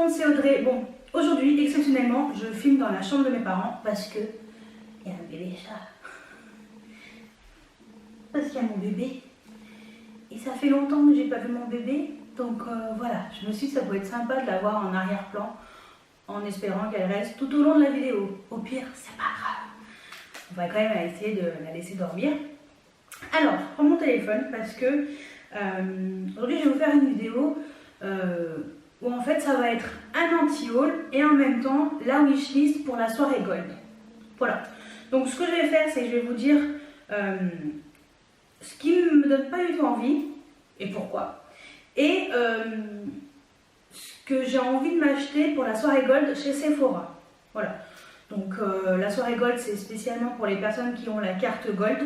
monde, c'est Audrey. Bon, aujourd'hui, exceptionnellement, je filme dans la chambre de mes parents parce que il y a un bébé chat. Parce qu'il y a mon bébé. Et ça fait longtemps que j'ai pas vu mon bébé. Donc voilà, je me suis dit ça pourrait être sympa de l'avoir en arrière-plan en espérant qu'elle reste tout au long de la vidéo. Au pire, c'est pas grave. On va quand même essayer de la laisser dormir. Alors, je prends mon téléphone parce que aujourd'hui je vais vous faire une vidéo où en fait ça va être un anti-haul et en même temps la wishlist pour la soirée gold. Voilà. Donc ce que je vais faire, c'est que je vais vous dire ce qui ne me donne pas du tout envie et pourquoi. Et ce que j'ai envie de m'acheter pour la soirée gold chez Sephora. Voilà. Donc la soirée gold, c'est spécialement pour les personnes qui ont la carte gold.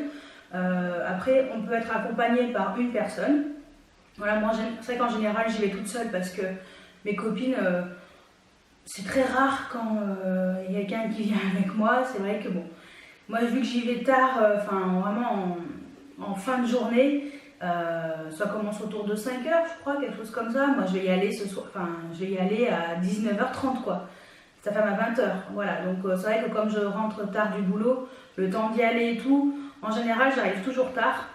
Après, on peut être accompagné par une personne. Voilà, moi, c'est vrai qu'en général, j'y vais toute seule parce que mes copines, c'est très rare quand il y a quelqu'un qui vient avec moi. C'est vrai que bon, moi, vu que j'y vais tard, enfin vraiment en fin de journée, ça commence autour de 5 h, je crois, quelque chose comme ça. Moi, je vais y aller ce soir, enfin, je vais y aller à 19 h 30, quoi. Ça ferme à 20 h. Voilà, donc c'est vrai que comme je rentre tard du boulot, le temps d'y aller et tout, en général, j'arrive toujours tard.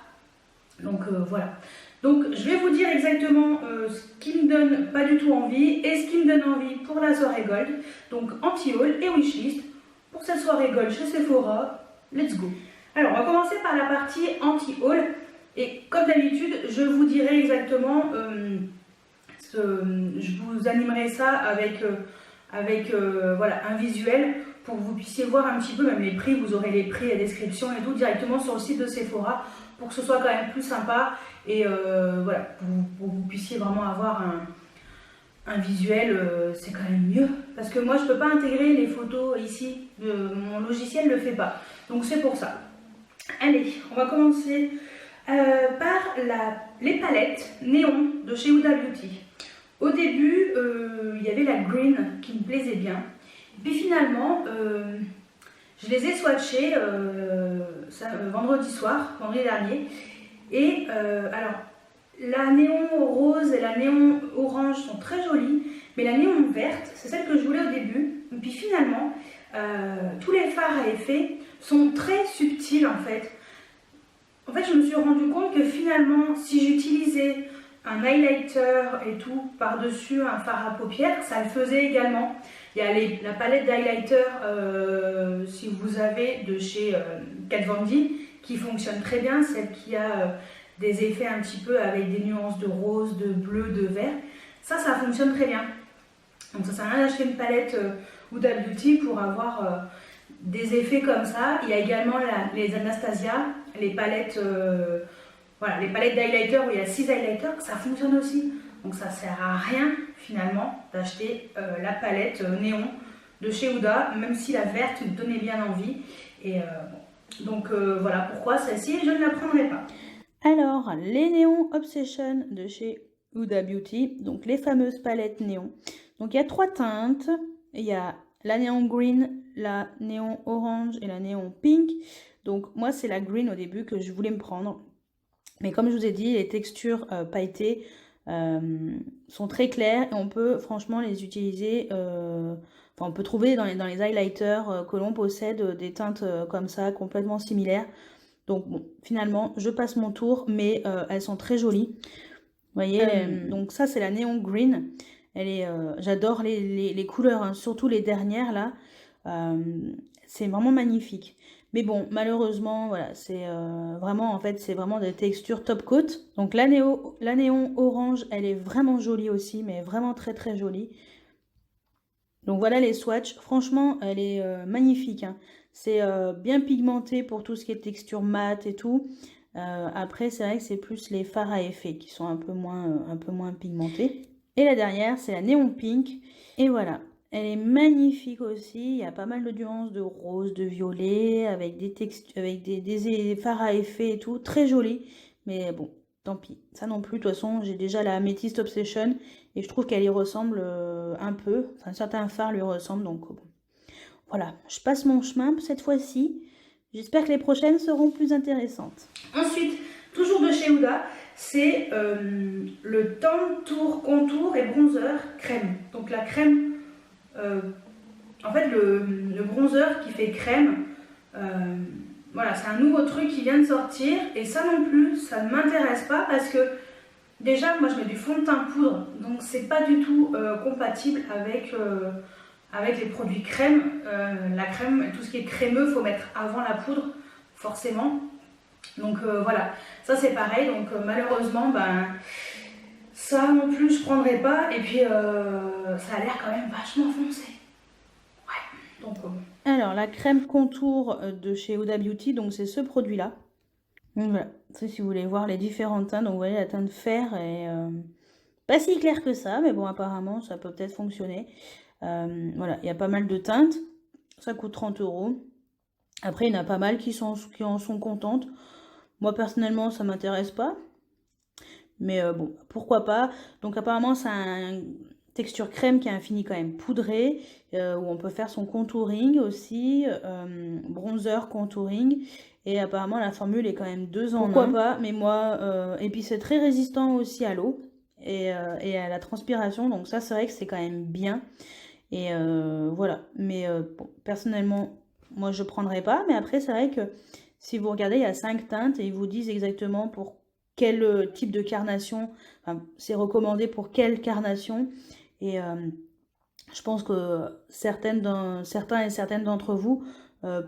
Donc voilà. Donc je vais vous dire exactement ce qui me donne pas du tout envie et ce qui me donne envie pour la soirée gold. Donc anti-haul et wishlist pour cette soirée gold chez Sephora. Let's go. Alors on va commencer par la partie anti-haul. Et comme d'habitude, je vous dirai exactement, je vous animerai ça avec, voilà, un visuel pour que vous puissiez voir un petit peu même les prix. Vous aurez les prix, la description et tout directement sur le site de Sephora pour que ce soit quand même plus sympa et voilà, pour que vous puissiez vraiment avoir un visuel, c'est quand même mieux parce que moi je peux pas intégrer les photos ici, mon logiciel ne le fait pas, donc c'est pour ça. Allez, on va commencer par les palettes néon de chez Huda Beauty. Au début, il y avait la green qui me plaisait bien. Et puis finalement, je les ai swatchées vendredi soir, vendredi dernier. Et alors, la néon rose et la néon orange sont très jolies, mais la néon verte, c'est celle que je voulais au début. Et puis finalement, tous les fards à effet sont très subtils en fait. En fait, je me suis rendu compte que finalement, si j'utilisais un highlighter et tout par-dessus un fard à paupières, ça le faisait également. Il y a la palette d'highlighter, si vous avez de chez Kat Von D, qui fonctionne très bien, celle qui a des effets un petit peu avec des nuances de rose, de bleu, de vert. Ça fonctionne très bien. Donc ça sert à rien d'acheter une palette Huda Beauty pour avoir des effets comme ça. Il y a également les Anastasia, les palettes, voilà, les palettes d'highlighter où il y a 6 highlighters, ça fonctionne aussi. Donc ça sert à rien finalement d'acheter la palette néon de chez Huda, même si la verte me donnait bien envie. Et donc voilà pourquoi celle-ci je ne la prendrai pas. Alors les néons Obsession de chez Huda Beauty, donc les fameuses palettes néon. Donc il y a 3 teintes, il y a la néon green, la néon orange et la néon pink. Donc moi c'est la green au début que je voulais me prendre. Mais comme je vous ai dit, les textures pailletées sont très claires et on peut franchement les utiliser. On peut trouver dans les highlighters que l'on possède des teintes comme ça, complètement similaires. Donc bon, finalement, je passe mon tour, mais elles sont très jolies. Vous voyez, donc ça c'est la néon green. J'adore les couleurs, hein, surtout les dernières là. C'est vraiment magnifique. Mais bon, malheureusement, voilà, c'est vraiment, en fait, c'est vraiment des textures top coat. Donc la néon orange, elle est vraiment jolie aussi, mais vraiment très très jolie. Donc voilà les swatchs. Franchement, elle est magnifique, hein. C'est bien pigmenté pour tout ce qui est texture mat et tout. Après, c'est vrai que c'est plus les fards à effet qui sont un peu moins pigmentés. Et la dernière, c'est la néon pink. Et voilà. Elle est magnifique aussi, il y a pas mal de nuances de rose, de violet, avec des textures, avec des fards à effet et tout, très joli. Mais bon, tant pis. Ça non plus, de toute façon, j'ai déjà la Amethyst Obsession et je trouve qu'elle y ressemble un peu. Enfin, certains fards lui ressemblent, donc bon. Voilà, je passe mon chemin cette fois-ci. J'espère que les prochaines seront plus intéressantes. Ensuite, toujours de chez Huda, c'est le teint, tour, contour et bronzer crème. Donc la crème, en fait le bronzer qui fait crème, voilà, c'est un nouveau truc qui vient de sortir et ça non plus, ça ne m'intéresse pas parce que déjà moi je mets du fond de teint poudre, donc c'est pas du tout compatible avec les produits crème. La crème, tout ce qui est crémeux, faut mettre avant la poudre, forcément. Donc voilà, ça c'est pareil, donc malheureusement, ben, ça non plus je prendrai pas, et puis ça a l'air quand même vachement foncé. Ouais, donc Alors, la crème contour de chez Huda Beauty, donc c'est ce produit-là. Donc voilà, ça, si vous voulez voir les différents teints, donc vous voyez la teinte fer est pas si claire que ça, mais bon, apparemment ça peut peut-être fonctionner. Voilà, il y a pas mal de teintes, ça coûte 30 €. Après, il y en a pas mal qui en sont contentes. Moi, personnellement, ça m'intéresse pas. Mais bon, pourquoi pas. Donc apparemment, c'est une texture crème qui a un fini quand même poudré, où on peut faire son contouring aussi, bronzer, contouring. Et apparemment, la formule est quand même 2 en 1. Pourquoi pas, mais moi... et puis, c'est très résistant aussi à l'eau et à la transpiration. Donc ça, c'est vrai que c'est quand même bien. Et voilà. Mais bon, personnellement, moi, je prendrais pas. Mais après, c'est vrai que si vous regardez, il y a 5 teintes et ils vous disent exactement pour quel type de carnation, enfin, c'est recommandé pour quelle carnation. Et je pense que certains et certaines d'entre vous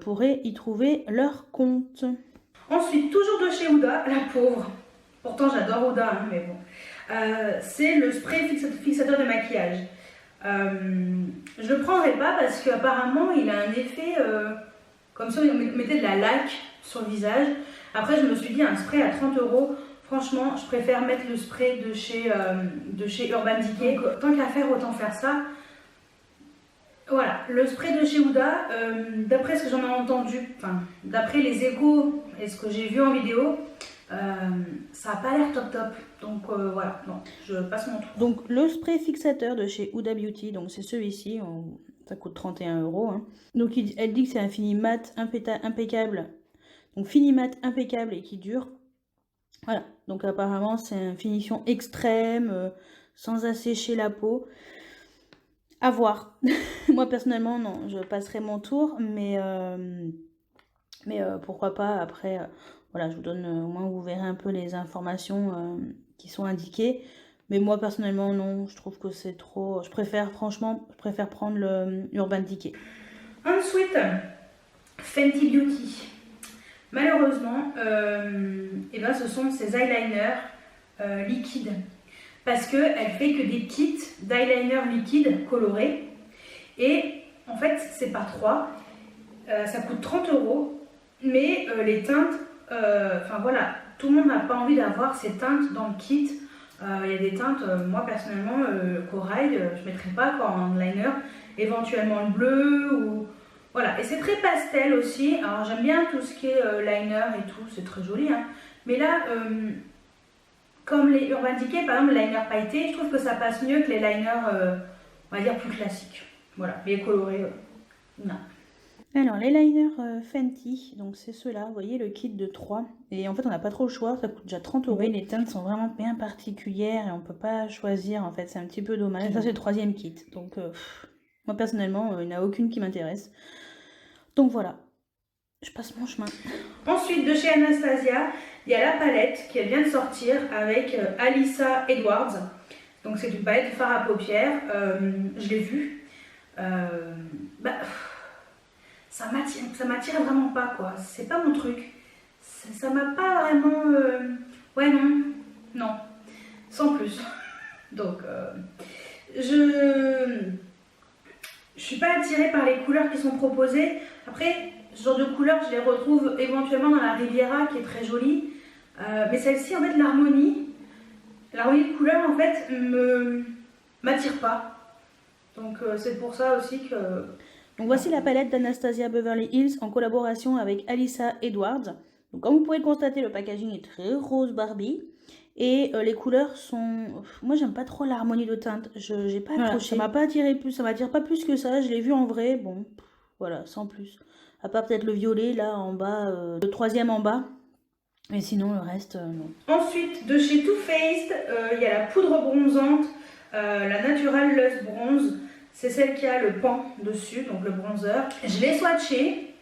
pourraient y trouver leur compte. Ensuite, toujours de chez Huda, la pauvre. Pourtant, j'adore Huda, hein, mais bon. C'est le spray fixateur de maquillage. Je le prendrai pas parce qu'apparemment, il a un effet comme si on mettait de la laque sur le visage. Après, je me suis dit, un spray à 30 €, franchement, je préfère mettre le spray de chez Urban Decay. Donc, tant qu'à faire, autant faire ça. Voilà, le spray de chez Huda, d'après ce que j'en ai entendu, enfin, d'après les échos et ce que j'ai vu en vidéo, ça n'a pas l'air top. Donc voilà, non, je passe mon tour. Donc le spray fixateur de chez Huda Beauty, donc c'est celui-ci, ça coûte 31 €. Hein. Donc elle dit que c'est un fini mat impeccable. Donc fini mat impeccable et qui dure. Voilà, donc apparemment c'est une finition extrême, sans assécher la peau. À voir. Moi personnellement non, je passerai mon tour, mais pourquoi pas après. Voilà, je vous donne, au moins vous verrez un peu les informations qui sont indiquées. Mais moi personnellement non, je trouve que c'est trop. Je préfère prendre le Urban Decay. Ensuite, Fenty Beauty. Malheureusement, eh ben, ce sont ces eyeliners liquides. Parce qu'elle fait que des kits d'eyeliner liquide colorés. Et en fait, c'est pas 3. Ça coûte 30 €. Mais les teintes, enfin voilà, tout le monde n'a pas envie d'avoir ces teintes dans le kit. Il y a des teintes, moi personnellement, corail, je ne mettrais pas quoi, en liner. Éventuellement le bleu ou... Voilà, et c'est très pastel aussi. Alors j'aime bien tout ce qui est liner et tout, c'est très joli. Hein. Mais là, comme les Urban Decay, par exemple, le liner pailleté, je trouve que ça passe mieux que les liners, on va dire, plus classiques. Voilà, mais colorés, non. Alors, les liners Fenty, donc c'est ceux-là, vous voyez le kit de 3. Et en fait, on n'a pas trop le choix, ça coûte déjà 30 €. Vous voyez, les teintes sont vraiment bien particulières et on peut pas choisir, en fait, c'est un petit peu dommage. Et ça, c'est le 3e kit, donc moi, personnellement, il n'y en a aucune qui m'intéresse. Donc voilà, je passe mon chemin. Ensuite, de chez Anastasia, il y a la palette qui vient de sortir avec Alyssa Edwards. Donc c'est une palette de fard à paupières, je l'ai vue. Ça m'attire vraiment pas quoi, c'est pas mon truc. Ça m'a pas vraiment... Ouais non, sans plus. Donc je suis pas attirée par les couleurs qui sont proposées. Après, ce genre de couleurs, je les retrouve éventuellement dans la Riviera qui est très jolie. Mais celle-ci, en fait, l'harmonie de couleurs, en fait, m'attire pas. Donc c'est pour ça aussi que... Donc voici la palette d'Anastasia Beverly Hills en collaboration avec Alyssa Edwards. Donc comme vous pouvez le constater, le packaging est très rose Barbie. Et les couleurs sont... Moi, j'aime pas trop l'harmonie de teinte. J'ai pas accroché. Ça m'a pas attiré plus. Ça m'attire pas plus que ça. Je l'ai vu en vrai. Bon, voilà, sans plus. À part peut-être le violet, là, en bas, le 3e en bas. Et sinon, le reste, non. Ensuite, de chez Too Faced, il y a la poudre bronzante, la Natural Luxe Bronze. C'est celle qui a le pan dessus, donc le bronzer. Je l'ai swatché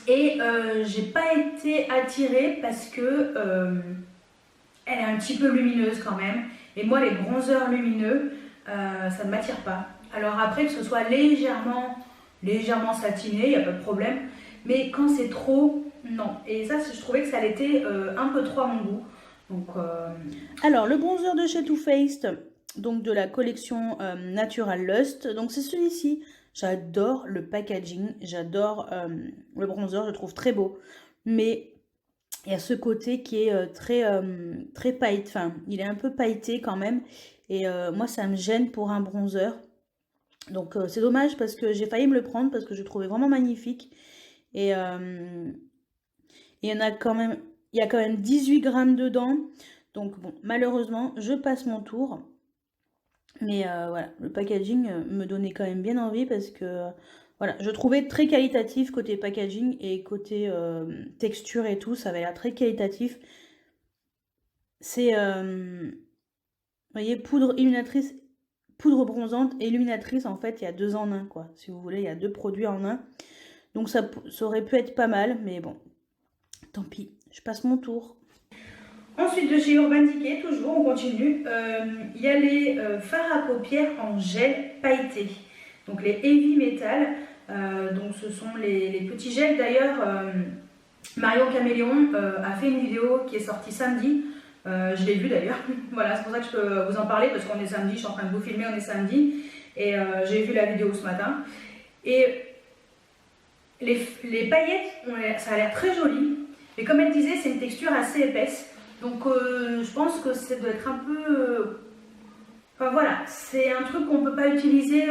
et j'ai pas été attirée parce que elle est un petit peu lumineuse quand même. Et moi, les bronzers lumineux, ça ne m'attire pas. Alors après, que ce soit légèrement satiné, il n'y a pas de problème. Mais quand c'est trop, non. Et ça, je trouvais que ça l'était un peu trop à mon goût. Donc, Alors, le bronzer de chez Too Faced, donc de la collection Natural Lust. Donc, c'est celui-ci. J'adore le packaging, j'adore le bronzer, je le trouve très beau. Mais il y a ce côté qui est très pailleté, enfin, il est un peu pailleté quand même. Et moi, ça me gêne pour un bronzer. Donc, c'est dommage parce que j'ai failli me le prendre parce que je le trouvais vraiment magnifique. Et il y en a quand même, il y a quand même 18 grammes dedans. Donc, bon, malheureusement, je passe mon tour. Mais voilà, le packaging me donnait quand même bien envie parce que voilà, je trouvais très qualitatif côté packaging et côté texture et tout, ça avait l'air très qualitatif. C'est, vous voyez, poudre illuminatrice, poudre bronzante et illuminatrice, en fait, il y a 2 en 1, quoi. Si vous voulez, il y a 2 produits en 1. Donc ça aurait pu être pas mal, mais bon, tant pis, je passe mon tour. Ensuite, de chez Urban Decay, toujours, on continue. Il y a les fards à paupières en gel pailleté. Donc les Heavy Metal. Donc ce sont les petits gels. D'ailleurs, Marion Caméléon a fait une vidéo qui est sortie samedi. Je l'ai vue d'ailleurs. Voilà, c'est pour ça que je peux vous en parler parce qu'on est samedi. Je suis en train de vous filmer, on est samedi. Et j'ai vu la vidéo ce matin. Et les paillettes, ça a l'air très joli. Mais comme elle disait, c'est une texture assez épaisse. Donc je pense que ça doit être un peu... Enfin voilà, c'est un truc qu'on ne peut pas utiliser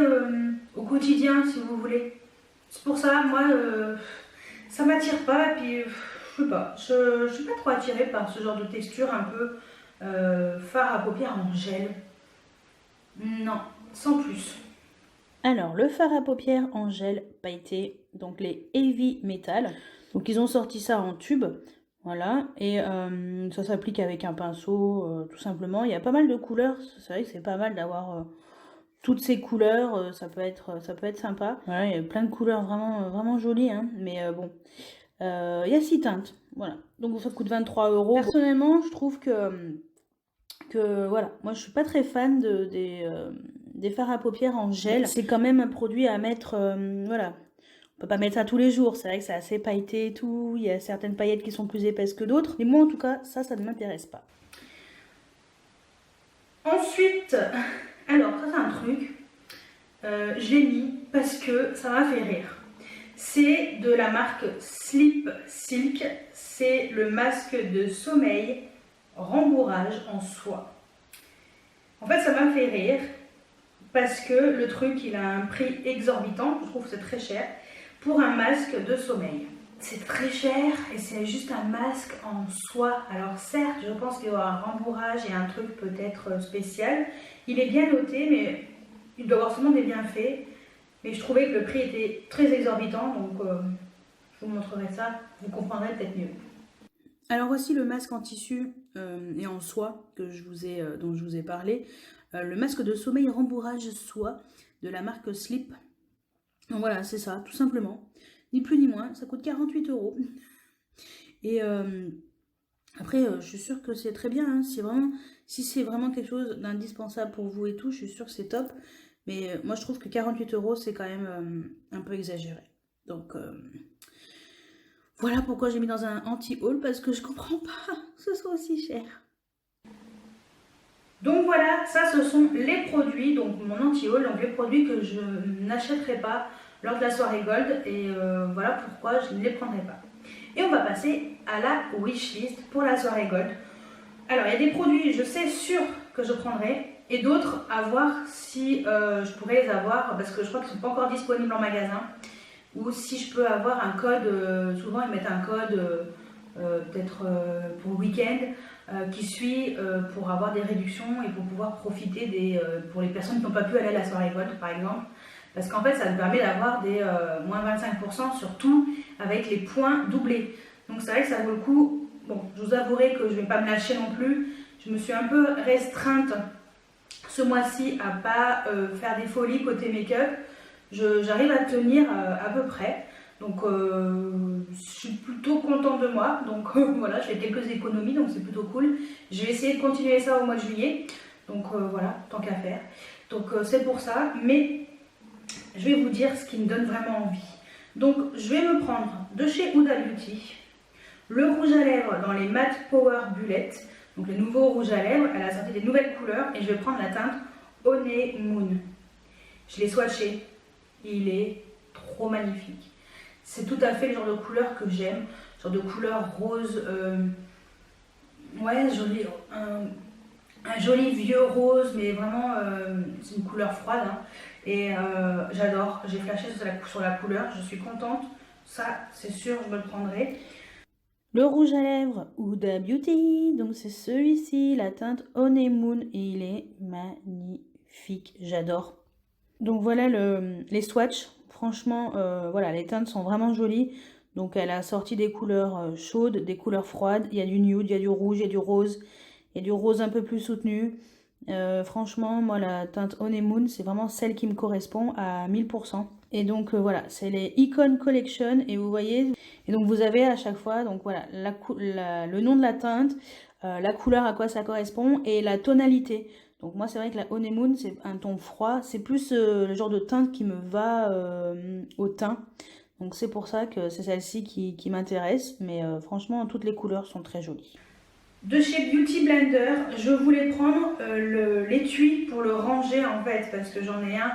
au quotidien si vous voulez. C'est pour ça, moi, ça m'attire pas. Et puis, je sais pas, je suis pas trop attirée par ce genre de texture un peu fard à paupières en gel. Non, sans plus. Alors, le fard à paupières en gel pailleté, donc les Heavy Metal. Donc ils ont sorti ça en tube. Voilà, et ça s'applique avec un pinceau, tout simplement. Il y a pas mal de couleurs, c'est vrai que c'est pas mal d'avoir toutes ces couleurs, ça peut être sympa. Voilà, il y a plein de couleurs vraiment, vraiment jolies, hein, mais bon, il y a 6 teintes, voilà. Donc ça coûte 23 €. Personnellement, je trouve que voilà, moi je suis pas très fan des fards à paupières en gel. C'est quand même un produit à mettre, voilà. On peut pas mettre ça tous les jours, c'est vrai que c'est assez pailleté et tout, il y a certaines paillettes qui sont plus épaisses que d'autres, mais moi en tout cas, ça ne m'intéresse pas. Ensuite, alors ça c'est un truc, je l'ai mis parce que ça m'a fait rire. C'est de la marque Sleep Silk, c'est le masque de sommeil rembourrage en soie. En fait ça m'a fait rire parce que le truc il a un prix exorbitant, je trouve que c'est très cher. Pour un masque de sommeil. C'est très cher et c'est juste un masque en soie. Alors certes, je pense qu'il y aura un rembourrage et un truc peut-être spécial. Il est bien noté, mais il doit avoir sûrement des bienfaits. Mais je trouvais que le prix était très exorbitant, donc je vous montrerai ça, vous comprendrez peut-être mieux. Alors voici le masque en tissu et en soie dont je vous ai parlé. Le masque de sommeil rembourrage soie de la marque Sleep. Donc voilà, c'est ça, tout simplement. Ni plus ni moins, ça coûte 48 €. Et après, je suis sûre que c'est très bien. Hein, si c'est vraiment quelque chose d'indispensable pour vous et tout, je suis sûre que c'est top. Mais moi, je trouve que 48 €, c'est quand même un peu exagéré. Donc voilà pourquoi j'ai mis dans un anti-haul, parce que je comprends pas que ce soit aussi cher. Donc voilà, ça ce sont les produits, donc mon anti-haul, donc les produits que je n'achèterai pas lors de la soirée Gold, et voilà pourquoi je ne les prendrai pas. Et on va passer à la wishlist pour la soirée Gold. Alors il y a des produits, je sais sûr que je prendrai, et d'autres à voir si je pourrais les avoir, parce que je crois qu'ils ne sont pas encore disponibles en magasin, ou si je peux avoir un code, souvent ils mettent un code peut-être pour le week-end, qui suit pour avoir des réductions et pour pouvoir profiter pour les personnes qui n'ont pas pu aller à la soirée Gold par exemple. Parce qu'en fait, ça nous permet d'avoir des moins 25% sur tout avec les points doublés. Donc c'est vrai que ça vaut le coup. Bon, vous avouerai que je ne vais pas me lâcher non plus. Je me suis un peu restreinte ce mois-ci à pas faire des folies côté make-up. J'arrive à tenir à peu près. Donc je suis plutôt contente de moi. Donc voilà, je fais quelques économies, donc c'est plutôt cool. Je vais essayer de continuer ça au mois de juillet. Donc voilà, tant qu'à faire. Donc c'est pour ça. Mais je vais vous dire ce qui me donne vraiment envie. Donc je vais me prendre de chez Huda Beauty le rouge à lèvres dans les Matte Power Bullet. Donc les nouveaux rouges à lèvres. Elle a sorti des nouvelles couleurs et je vais prendre la teinte Honeymoon. Je l'ai swatché. Il est trop magnifique. C'est tout à fait le genre de couleur que j'aime. Genre de couleur rose. Ouais, joli. Un joli vieux rose, mais vraiment, c'est une couleur froide. Hein. Et j'adore. J'ai flashé sur la couleur. Je suis contente. Ça, c'est sûr, je me le prendrai. Le rouge à lèvres Huda Beauty, donc c'est celui-ci, la teinte Honeymoon, et il est magnifique, j'adore. Donc voilà les swatchs, franchement, voilà, les teintes sont vraiment jolies. Donc elle a sorti des couleurs chaudes, des couleurs froides, il y a du nude, il y a du rouge, il y a du rose, il y a du rose un peu plus soutenu. Franchement, moi la teinte Honeymoon, c'est vraiment celle qui me correspond à 1000%. Et donc voilà, c'est les Icon Collection, et vous voyez, et donc vous avez à chaque fois, donc voilà, le nom de la teinte, la couleur à quoi ça correspond, et la tonalité. Donc moi c'est vrai que la Honeymoon c'est un ton froid, c'est plus le genre de teinte qui me va au teint. Donc c'est pour ça que c'est celle-ci qui m'intéresse, mais franchement toutes les couleurs sont très jolies. De chez Beauty Blender, je voulais prendre l'étui pour le ranger en fait, parce que j'en ai un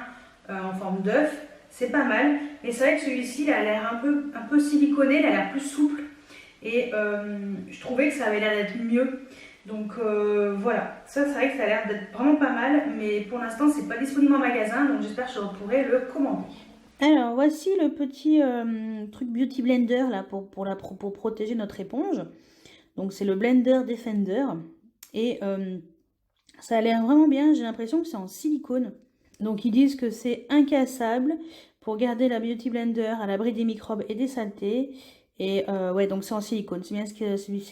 en forme d'œuf. C'est pas mal, et c'est vrai que celui-ci il a l'air un peu siliconé, il a l'air plus souple, et je trouvais que ça avait l'air d'être mieux. Donc voilà, ça c'est vrai que ça a l'air d'être vraiment pas mal, mais pour l'instant c'est pas disponible en magasin, donc j'espère que je pourrai le commander. Alors voici le petit truc Beauty Blender là pour protéger notre éponge. Donc c'est le Blender Defender, et ça a l'air vraiment bien, j'ai l'impression que c'est en silicone. Donc ils disent que c'est incassable pour garder la Beauty Blender à l'abri des microbes et des saletés. Et ouais, donc c'est en silicone, c'est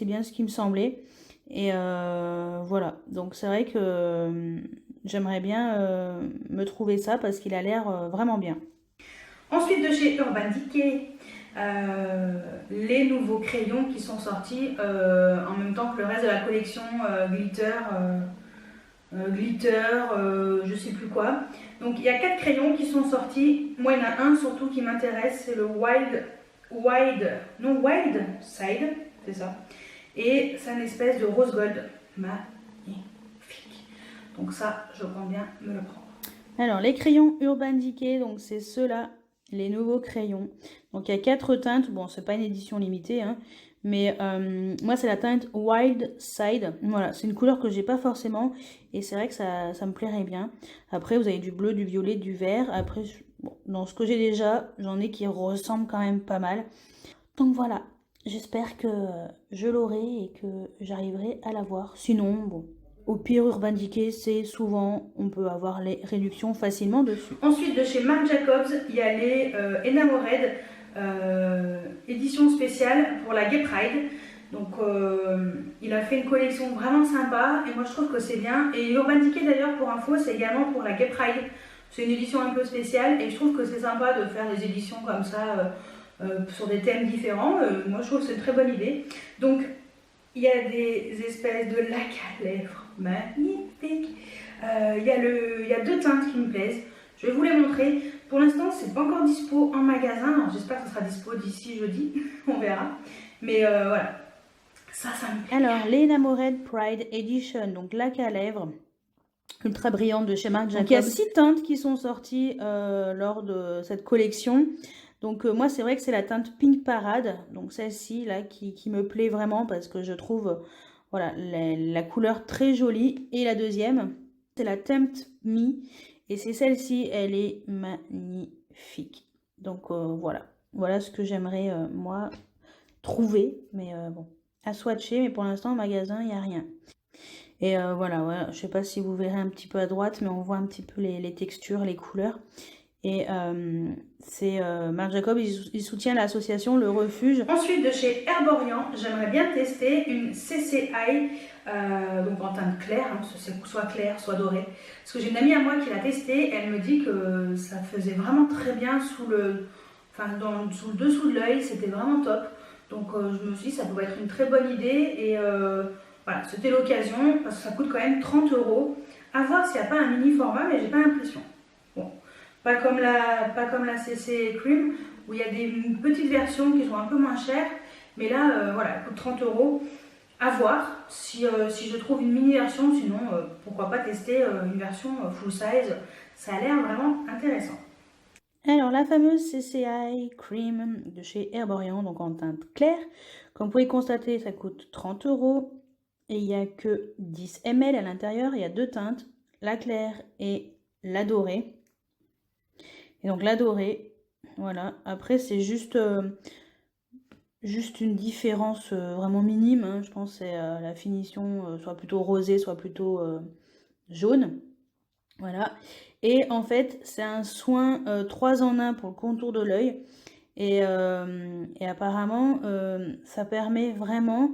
bien ce qui me semblait. Et voilà, donc c'est vrai que j'aimerais bien me trouver ça parce qu'il a l'air vraiment bien. Ensuite de chez Urban Decay, les nouveaux crayons qui sont sortis en même temps que le reste de la collection je sais plus quoi. Donc il y a 4 crayons qui sont sortis. Moi il y en a un surtout qui m'intéresse, c'est le Wild Side, c'est ça. Et c'est une espèce de rose gold magnifique. Donc ça, je compte bien me le prendre. Alors les crayons Urban Decay, donc c'est ceux-là, les nouveaux crayons. Donc il y a 4 teintes, bon c'est pas une édition limitée, hein, mais moi c'est la teinte Wild Side. Voilà, c'est une couleur que j'ai pas forcément, et c'est vrai que ça me plairait bien. Après vous avez du bleu, du violet, du vert. Après, bon, dans ce que j'ai déjà, j'en ai qui ressemblent quand même pas mal. Donc voilà, j'espère que je l'aurai et que j'arriverai à l'avoir. Sinon, bon, au pire, Urban Decay, c'est souvent, on peut avoir les réductions facilement dessus. Ensuite, de chez Marc Jacobs, il y a les Enamored édition spéciale pour la Gay Pride. Donc, il a fait une collection vraiment sympa et moi je trouve que c'est bien. Et Urban Decay d'ailleurs, pour info, c'est également pour la Gay Pride. C'est une édition un peu spéciale et je trouve que c'est sympa de faire des éditions comme ça sur des thèmes différents. Moi je trouve que c'est une très bonne idée. Donc, il y a des espèces de lac à lèvres magnifiques. Il y a 2 teintes qui me plaisent. Je vais vous les montrer. Pour l'instant, c'est pas encore dispo en magasin. J'espère que ça sera dispo d'ici jeudi. On verra. Mais voilà. Ça me plaît. Alors, les Enamored Pride Edition, donc lac à lèvres, ultra brillante de chez Marc Jacobs. Donc, il y a 6 teintes qui sont sorties lors de cette collection. Donc moi c'est vrai que c'est la teinte Pink Parade, donc celle-ci là qui me plaît vraiment parce que je trouve voilà la couleur très jolie. Et la deuxième c'est la Tempt Me et c'est celle-ci, elle est magnifique. Donc voilà ce que j'aimerais moi trouver, mais bon à swatcher, mais pour l'instant au magasin il n'y a rien. Et voilà, je sais pas si vous verrez un petit peu à droite, mais on voit un petit peu les textures, les couleurs. Et c'est Marc Jacob, il soutient l'association Le Refuge. Ensuite, de chez Herborian, j'aimerais bien tester une CCI, donc en teinte claire, hein, soit claire, soit dorée. Parce que j'ai une amie à moi qui l'a testé, elle me dit que ça faisait vraiment très bien sous le dessous de l'œil, c'était vraiment top. Donc je me suis dit ça pouvait être une très bonne idée et voilà, c'était l'occasion parce que ça coûte quand même 30 €. À voir s'il n'y a pas un mini format, mais j'ai pas l'impression. Bon, pas comme la CC Cream où il y a des petites versions qui sont un peu moins chères, mais là voilà, elle coûte 30 €. À voir si je trouve une mini version, sinon pourquoi pas tester une version full size, ça a l'air vraiment intéressant. Alors, la fameuse CCI Cream de chez Herborian, donc en teinte claire. Comme vous pouvez constater, ça coûte 30 € et il n'y a que 10 ml à l'intérieur. Il y a deux teintes, la claire et la dorée. Et donc la dorée, voilà. Après, c'est juste une différence vraiment minime, hein. Je pense que c'est la finition soit plutôt rosée, soit plutôt jaune. Voilà. Et en fait, c'est un soin 3 en 1 pour le contour de l'œil. Et apparemment, ça permet vraiment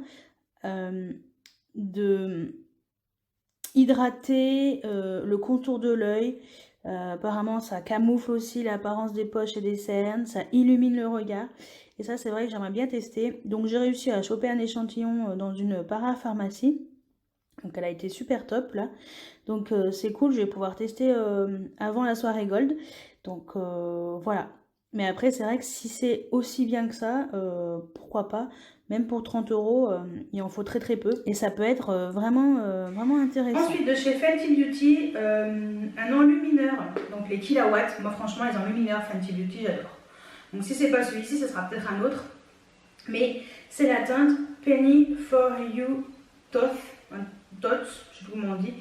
de hydrater le contour de l'œil. Apparemment, ça camoufle aussi l'apparence des poches et des cernes. Ça illumine le regard. Et ça, c'est vrai que j'aimerais bien tester. Donc, j'ai réussi à choper un échantillon dans une parapharmacie. Donc elle a été super top là. Donc c'est cool, je vais pouvoir tester avant la soirée Gold. Donc voilà. Mais après c'est vrai que si c'est aussi bien que ça, pourquoi pas. Même pour 30 €, il en faut très très peu. Et ça peut être vraiment intéressant. Ensuite de chez Fenty Beauty, un enlumineur, donc les kilowatts. Moi franchement les enlumineurs Fenty Beauty j'adore. Donc si c'est pas celui-ci, ce sera peut-être un autre. Mais c'est la teinte Penny for You Dots, je sais plus comment on dit.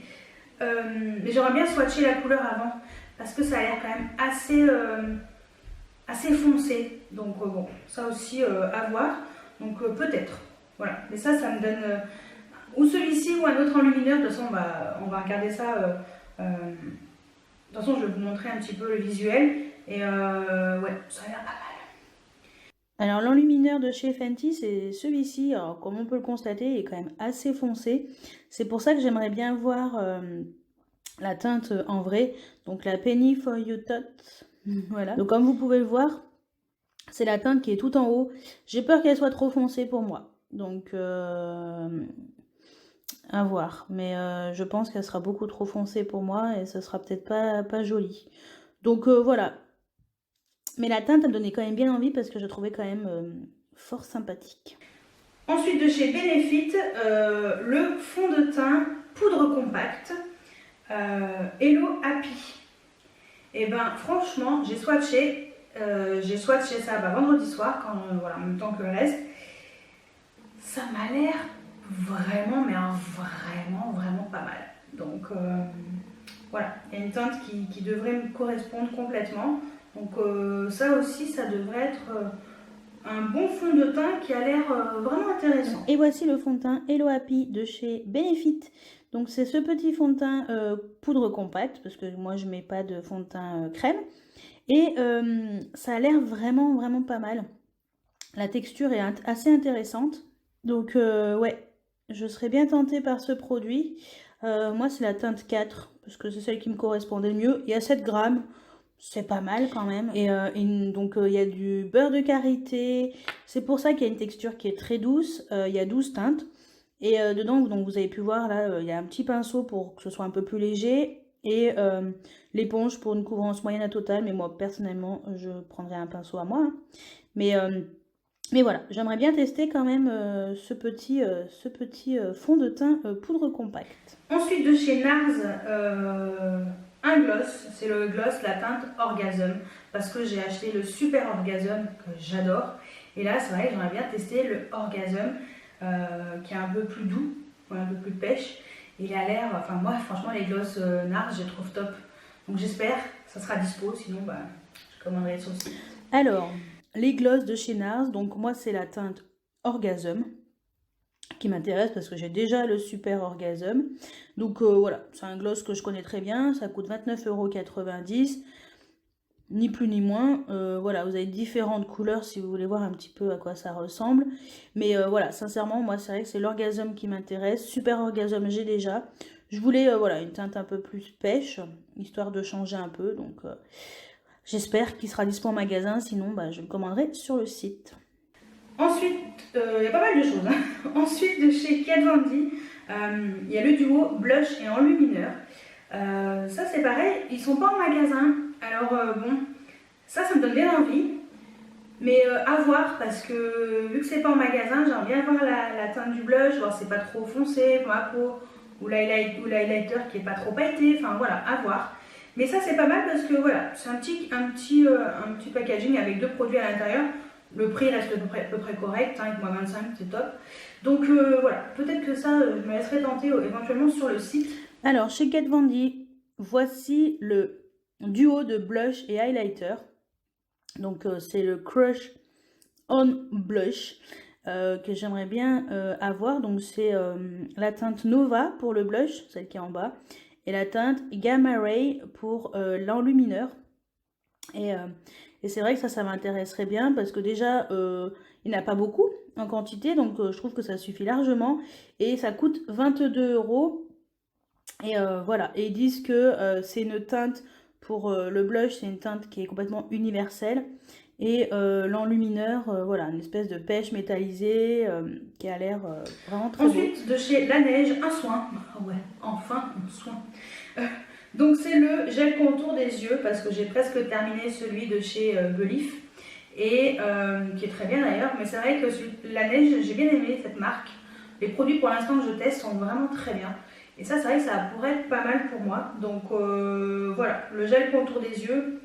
Mais j'aimerais bien swatcher la couleur avant parce que ça a l'air quand même assez foncé. Donc bon, ça aussi à voir. Donc peut-être. Voilà. Mais ça me donne ou celui-ci ou un autre enlumineur. De toute façon, on va regarder ça. De toute façon, je vais vous montrer un petit peu le visuel. Et ouais, ça a l'air pas mal. Alors l'enlumineur de chez Fenty, c'est celui-ci. Alors comme on peut le constater, il est quand même assez foncé. C'est pour ça que j'aimerais bien voir la teinte en vrai. Donc la Penny for You Tot. Voilà. Donc comme vous pouvez le voir, c'est la teinte qui est tout en haut. J'ai peur qu'elle soit trop foncée pour moi. Donc à voir. Mais je pense qu'elle sera beaucoup trop foncée pour moi et ce sera peut-être pas joli. Donc voilà. Mais la teinte, elle me donnait quand même bien envie parce que je trouvais quand même fort sympathique. Ensuite de chez Benefit, le fond de teint poudre compacte Hello Happy. Et ben franchement, j'ai swatché ça vendredi soir, voilà, en même temps que le reste. Ça m'a l'air vraiment, mais vraiment pas mal. Donc voilà, il y a une teinte qui devrait me correspondre complètement. Donc ça aussi, ça devrait être un bon fond de teint qui a l'air vraiment intéressant. Et voici le fond de teint Hello Happy de chez Benefit. Donc c'est ce petit fond de teint poudre compacte, parce que moi je mets pas de fond de teint crème. Et ça a l'air vraiment pas mal. La texture est assez intéressante. Donc ouais, je serais bien tentée par ce produit. Moi c'est la teinte 4, parce que c'est celle qui me correspondait le mieux. Il y a 7 grammes. C'est pas mal quand même. Et donc il y a du beurre de karité. C'est pour ça qu'il y a une texture qui est très douce. Il y a 12 teintes. Et dedans, donc, vous avez pu voir là, il y a un petit pinceau pour que ce soit un peu plus léger. Et l'éponge pour une couvrance moyenne à totale. Mais moi personnellement, je prendrais un pinceau à moi. Hein. Mais voilà, j'aimerais bien tester quand même ce petit fond de teint poudre compacte. Ensuite de chez NARS, un gloss, c'est le gloss la teinte Orgasm, parce que j'ai acheté le Super Orgasm que j'adore. Et là, c'est vrai que j'aimerais bien tester le Orgasm qui est un peu plus doux, un peu plus pêche. Il a l'air, enfin moi franchement les gloss NARS, je les trouve top. Donc j'espère que ça sera dispo, sinon je commanderai sur le site. Alors, les gloss de chez NARS, donc moi c'est la teinte Orgasm qui m'intéresse parce que j'ai déjà le Super Orgasm. Donc voilà, c'est un gloss que je connais très bien, ça coûte 29,90 €. ni plus ni moins. Voilà, vous avez différentes couleurs si vous voulez voir un petit peu à quoi ça ressemble. Mais voilà, sincèrement, moi c'est vrai que c'est l'Orgasm qui m'intéresse. Super Orgasm, j'ai déjà. Je voulais voilà, une teinte un peu plus pêche, histoire de changer un peu. Donc j'espère qu'il sera dispo en magasin, sinon bah, je le commanderai sur le site. Ensuite, il y a pas mal de choses. Hein. Ensuite, de chez Kat Von D, il y a le duo blush et enlumineur. Ça c'est pareil, ils sont pas en magasin. Alors bon, ça me donne bien envie. Mais à voir, parce que vu que c'est pas en magasin, j'aimerais bien voir la teinte du blush, voir si c'est pas trop foncé pour ma peau, ou l'highlighter qui est pas trop pailleté, enfin voilà, à voir. Mais ça c'est pas mal parce que voilà, c'est un petit packaging avec 2 produits à l'intérieur. Le prix reste à peu près correct, hein, avec moi 25, c'est top. Donc voilà, peut-être que ça, je me laisserai tenter éventuellement sur le site. Alors, chez Kat Von D, voici le duo de blush et highlighter. Donc, c'est le Crush On Blush que j'aimerais bien avoir. Donc, c'est la teinte Nova pour le blush, celle qui est en bas, et la teinte Gamma Ray pour l'enlumineur. Et c'est vrai que ça m'intéresserait bien parce que déjà, il n'y en a pas beaucoup en quantité, donc je trouve que ça suffit largement. Et ça coûte 22 €. Et voilà, et ils disent que c'est une teinte pour le blush, c'est une teinte qui est complètement universelle. Et l'enlumineur, voilà, une espèce de pêche métallisée qui a l'air vraiment très beau. Ensuite, de chez Laneige, un soin. Ah ouais, enfin un soin. Donc c'est le gel contour des yeux, parce que j'ai presque terminé celui de chez Belif, et qui est très bien d'ailleurs. Mais c'est vrai que Laneige, j'ai bien aimé cette marque. Les produits pour l'instant que je teste sont vraiment très bien. Et ça, c'est vrai que ça pourrait être pas mal pour moi. Donc voilà, le gel contour des yeux,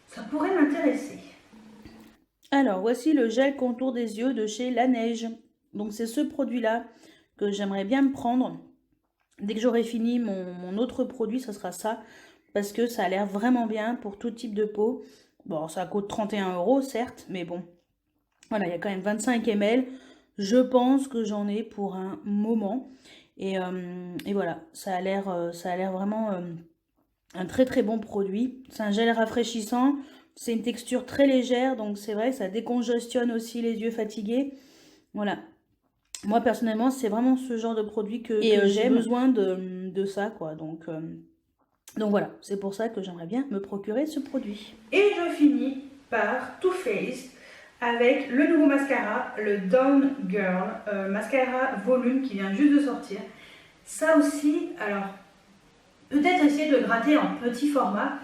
ça pourrait m'intéresser. Alors, voici le gel contour des yeux de chez Laneige. Donc, c'est ce produit-là que j'aimerais bien me prendre. Dès que j'aurai fini mon autre produit, ce sera ça. Parce que ça a l'air vraiment bien pour tout type de peau. Bon, ça coûte 31 € certes, mais bon. Voilà, il y a quand même 25 ml. Je pense que j'en ai pour un moment. Et voilà, ça a l'air vraiment un très très bon produit. C'est un gel rafraîchissant. C'est une texture très légère, donc c'est vrai, ça décongestionne aussi les yeux fatigués. Voilà. Moi, personnellement, c'est vraiment ce genre de produit que j'ai besoin de ça, quoi. Donc voilà, c'est pour ça que j'aimerais bien me procurer ce produit. Et je finis par Too Faced avec le nouveau mascara, le Dawn Girl, mascara volume qui vient juste de sortir. Ça aussi, alors, peut-être essayer de le gratter en petit format.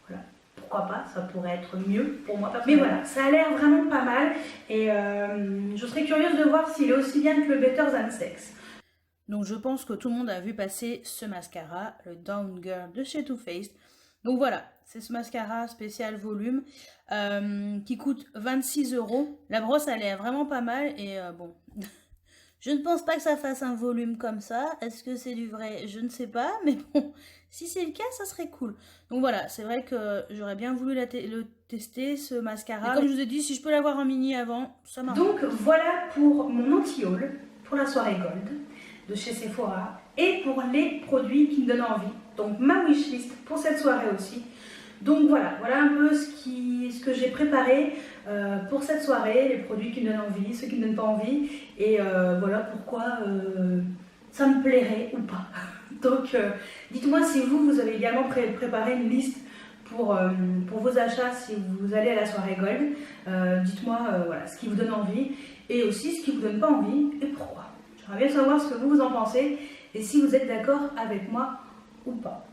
Voilà, pourquoi pas, ça pourrait être mieux pour moi. Mais voilà, ça a l'air vraiment pas mal. Et je serais curieuse de voir s'il est aussi bien que le Better Than Sex. Donc je pense que tout le monde a vu passer ce mascara, le Dawn Girl de chez Too Faced. Donc voilà, c'est ce mascara spécial volume qui coûte 26 €. La brosse, elle est vraiment pas mal et bon... Je ne pense pas que ça fasse un volume comme ça. Est-ce que c'est du vrai? Je ne sais pas. Mais bon, si c'est le cas, ça serait cool. Donc voilà, c'est vrai que j'aurais bien voulu le tester, ce mascara. Et comme je vous ai dit, si je peux l'avoir en mini avant, ça m'arrange. Donc voilà pour mon anti-haul, pour la soirée Gold de chez Sephora. Et pour les produits qui me donnent envie. Donc ma wishlist pour cette soirée aussi. Donc voilà un peu ce que j'ai préparé pour cette soirée, les produits qui me donnent envie, ceux qui ne me donnent pas envie, et voilà pourquoi ça me plairait ou pas. Donc dites-moi si vous avez également préparé une liste pour vos achats si vous allez à la soirée Gold. Dites-moi voilà, ce qui vous donne envie et aussi ce qui ne vous donne pas envie et pourquoi. J'aimerais bien savoir ce que vous en pensez et si vous êtes d'accord avec moi ou pas.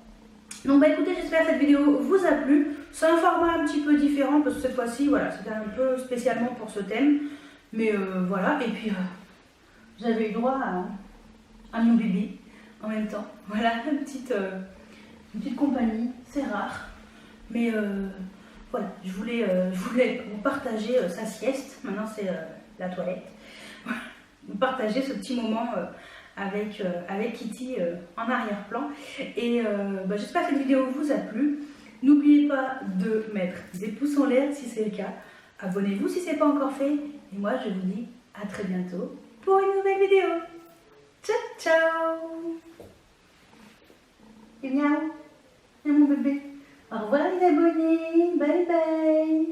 Donc bah écoutez, j'espère que cette vidéo vous a plu. C'est un format un petit peu différent parce que cette fois-ci, voilà, c'était un peu spécialement pour ce thème. Mais voilà, et puis j'avais eu droit à mon bébé en même temps. Voilà, une petite compagnie, c'est rare. Mais voilà, je voulais vous partager sa sieste. Maintenant c'est la toilette. Voilà, vous partager ce petit moment avec Kitty en arrière-plan. Et j'espère que cette vidéo vous a plu. N'oubliez pas de mettre des pouces en l'air si c'est le cas. Abonnez-vous si ce n'est pas encore fait. Et moi, je vous dis à très bientôt pour une nouvelle vidéo. Ciao, ciao. Et miaou. Et mon bébé. Au revoir les abonnés. Bye bye.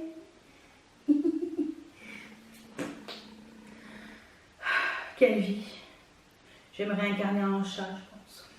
Quelle vie. Je vais me réincarner en chat, je pense.